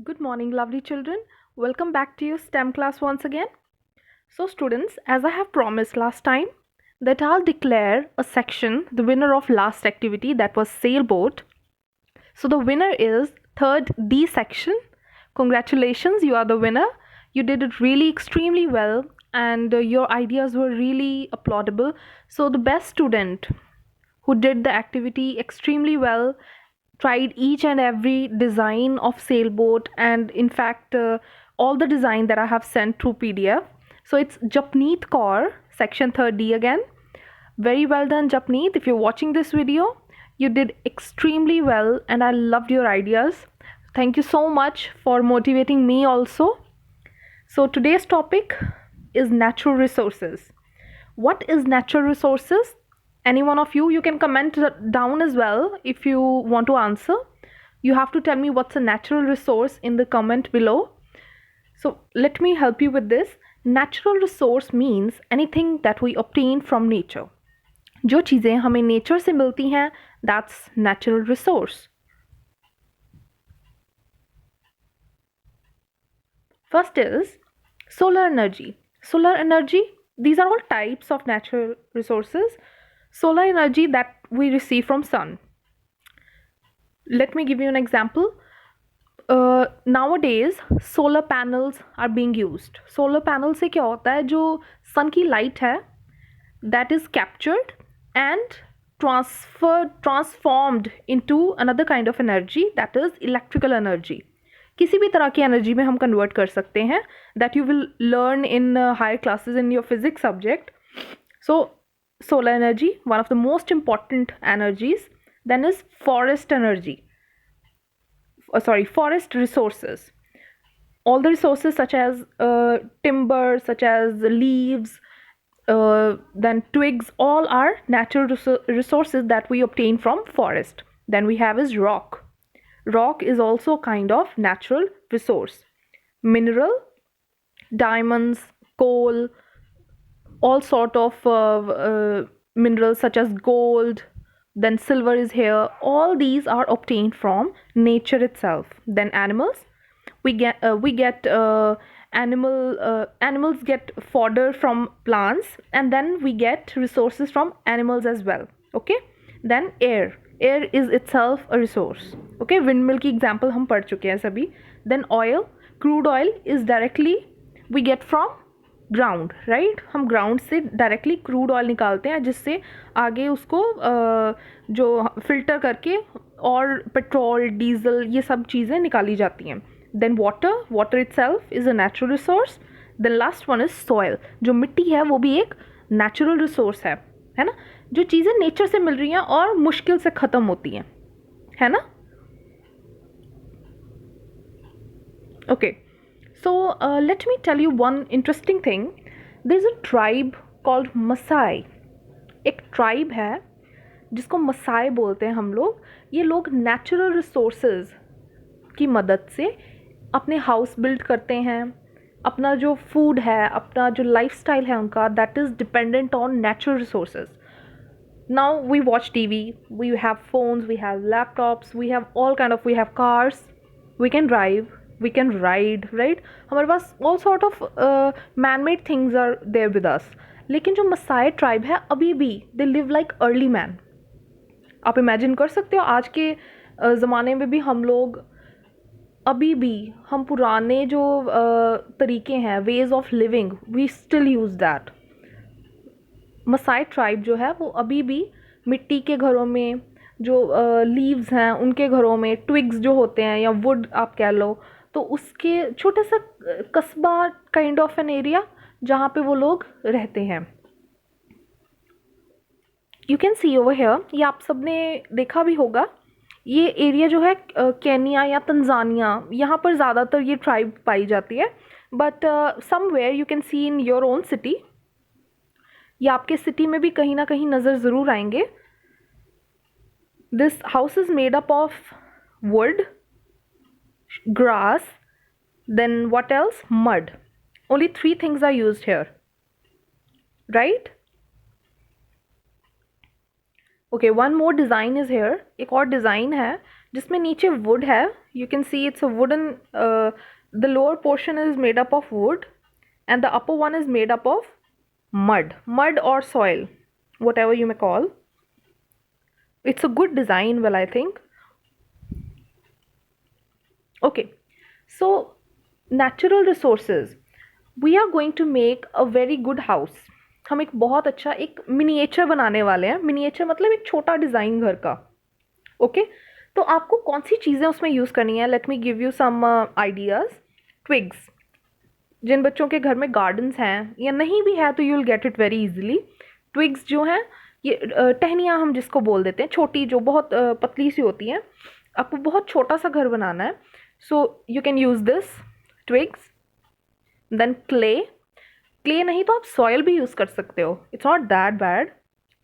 Good morning, lovely children. Welcome back to your STEM class once again. So, students, as I have promised last time, that I'll declare a section, the winner of last activity, that was sailboat. So, the winner is third D section. Congratulations, you are the winner. You did it really extremely well, and your ideas were really applaudable. So, the best student who did the activity extremely well, tried each and every design of sailboat, and in fact all the design that I have sent through PDF. So it's Japneet Kaur, section 3D again. Very well done, Japneet. If you're watching this video, you did extremely well and I loved your ideas. Thank you so much for motivating me also. So today's topic is natural resources. What is natural resources? Any one of you can comment down as well if you want to answer. You have to tell me what's a natural resource in the comment below. So let me help you with this. Natural resource means anything that we obtain from nature. जो चीज़ें हमें nature से मिलती हैं, that's natural resource. First is solar energy. Solar energy, these are all types of natural resources. Solar energy that we receive from sun. Let me give you an example. Nowadays solar panels are being used. Solar panel से क्या होता है, जो sun की light है, that is captured and transformed into another kind of energy, that is electrical energy. किसी भी तरह की एनर्जी में हम कन्वर्ट कर सकते हैं, that you will learn in higher classes in your physics subject. So solar energy, one of the most important energies. Then is forest energy. Forest resources. All the resources such as timber, such as leaves, then twigs, all are natural resources that we obtain from forest. Then we have is rock. Rock is also a kind of natural resource. Mineral, diamonds, coal, all sort of minerals such as gold, then silver is here. All these are obtained from nature itself. Then animals, we get animals get fodder from plants, and then we get resources from animals as well. Okay. Then air is itself a resource. Okay, windmill की example हम पढ़ चुके हैं सभी. Then oil, crude oil is directly we get from ground, right. हम ground से directly crude oil निकालते हैं, जिससे आगे उसको जो फिल्टर करके और पेट्रोल, डीजल, ये सब चीज़ें निकाली जाती हैं. Then water itself is a natural resource. Then last one is soil. जो मिट्टी है वो भी एक नेचुरल रिसोर्स है ना. जो चीज़ें नेचर से मिल रही हैं और मुश्किल से ख़त्म होती हैं, है ना. Okay. So let me tell you one interesting thing. There's a tribe called Maasai. एक tribe है जिसको मसाई बोलते हैं हम लोग. ये लोग नेचुरल रिसोर्सेज की मदद से अपने हाउस बिल्ड करते हैं. अपना जो फूड है, अपना जो लाइफस्टाइल है उनका, that is dependent on natural resources. Now we watch TV, we have phones, we have laptops, we have all kind of, we have cars, we can drive, we can ride, right. हमारे पास all sort of man-made things are there with us. लेकिन जो Masai tribe है अभी भी they live like early man. आप imagine कर सकते हो आज के ज़माने में भी हम लोग अभी भी हम पुराने जो तरीके हैं, ways of living, we still use that. Masai tribe जो है वो अभी भी मिट्टी के घरों में, जो लीव्स हैं उनके घरों में, ट्विग्स जो होते हैं या वुड आप कह लो, तो उसके छोटे सा कस्बा काइंड ऑफ एन एरिया जहाँ पे वो लोग रहते हैं. You can see over here, ये आप सबने देखा भी होगा. ये एरिया जो है केनिया या तंजानिया, यहाँ पर ज़्यादातर ये ट्राइब पाई जाती है. But somewhere you can see in your own city, या आपके सिटी में भी कहीं ना कहीं नज़र ज़रूर आएंगे. This house is made up of would, grass, then what else? Mud. Only 3 things are used here, right? Okay, one more design is here. एक और डिज़ाइन है जिसमें नीचे वुड है. You can see it's a wooden, the lower portion is made up of would and the upper one is made up of mud or soil, whatever you may call. It's a good design, well, I think. Okay, so natural resources, we are going to make a very good house. हम एक बहुत अच्छा एक miniature बनाने वाले हैं. Miniature मतलब एक छोटा डिज़ाइन घर का. ओके, तो आपको कौन सी चीज़ें उसमें यूज़ करनी है? Let me give you some ideas. Twigs, जिन बच्चों के घर में गार्डन्स हैं या नहीं भी है तो you will get it very easily. Twigs जो हैं ये टहनियाँ हम जिसको बोल देते हैं, छोटी जो बहुत पतली सी होती हैं. आपको बहुत छोटा सा घर बनाना है, so you can use this twigs. Then clay नहीं तो आप सॉयल भी यूज़ कर सकते हो. It's not that bad.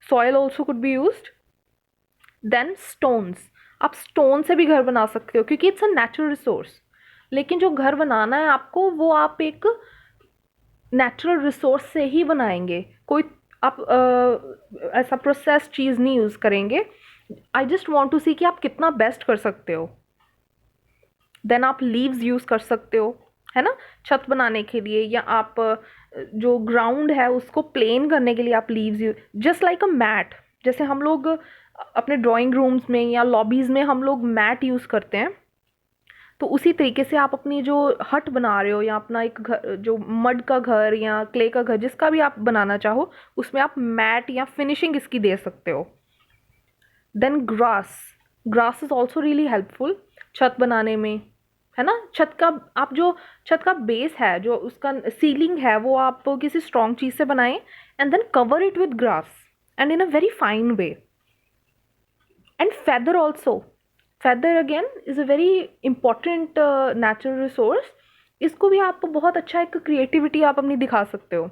Soil also could be used. Then stones, आप स्टोन से भी घर बना सकते हो क्योंकि इट्स अ नेचुरल रिसोर्स. लेकिन जो घर बनाना है आपको वो आप एक नेचुरल रिसोर्स से ही बनाएंगे. कोई आप ऐसा प्रोसेस चीज़ नहीं यूज़ करेंगे. आई जस्ट वॉन्ट टू सी कि आप कितना बेस्ट कर सकते हो. देन आप लीव्स यूज़ कर सकते हो, है ना, छत बनाने के लिए, या आप जो ग्राउंड है उसको प्लेन करने के लिए आप leaves use, just like a mat. जैसे हम लोग अपने ड्राइंग रूम्स में या लॉबीज़ में हम लोग मैट यूज़ करते हैं, तो उसी तरीके से आप अपनी जो हट बना रहे हो या अपना एक घर, जो मड का घर या क्ले का घर, जिसका भी आप बनाना चाहो, उसमें आप मैट या फिनिशिंग इसकी दे सकते हो. Then grass is also really helpful छत बनाने में, है ना. छत का बेस है, जो उसका सीलिंग है, वो आप किसी स्ट्रॉन्ग चीज़ से बनाएं and then cover it with grass and in a very fine way. And feather also. Feather again is a very important natural resource. इसको भी आप बहुत अच्छा एक क्रिएटिविटी आप अपनी दिखा सकते हो.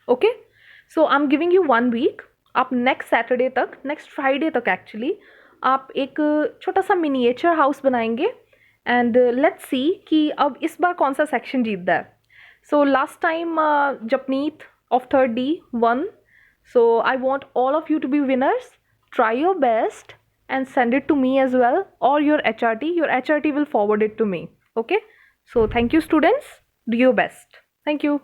Okay, so I am giving you 1 week. आप नेक्स्ट सैटरडे तक, नेक्स्ट फ्राइडे तक एक्चुअली, आप एक छोटा सा मिनिएचर हाउस बनाएंगे. एंड लेट्स सी कि अब इस बार कौन सा सेक्शन जीतता है. So last time Japneet of 3rd D won. So I want all of you to be winners. Try your best and send it to me as well, or your HRT. Your HRT will forward it to me. Okay, so thank you students, do your best. Thank you.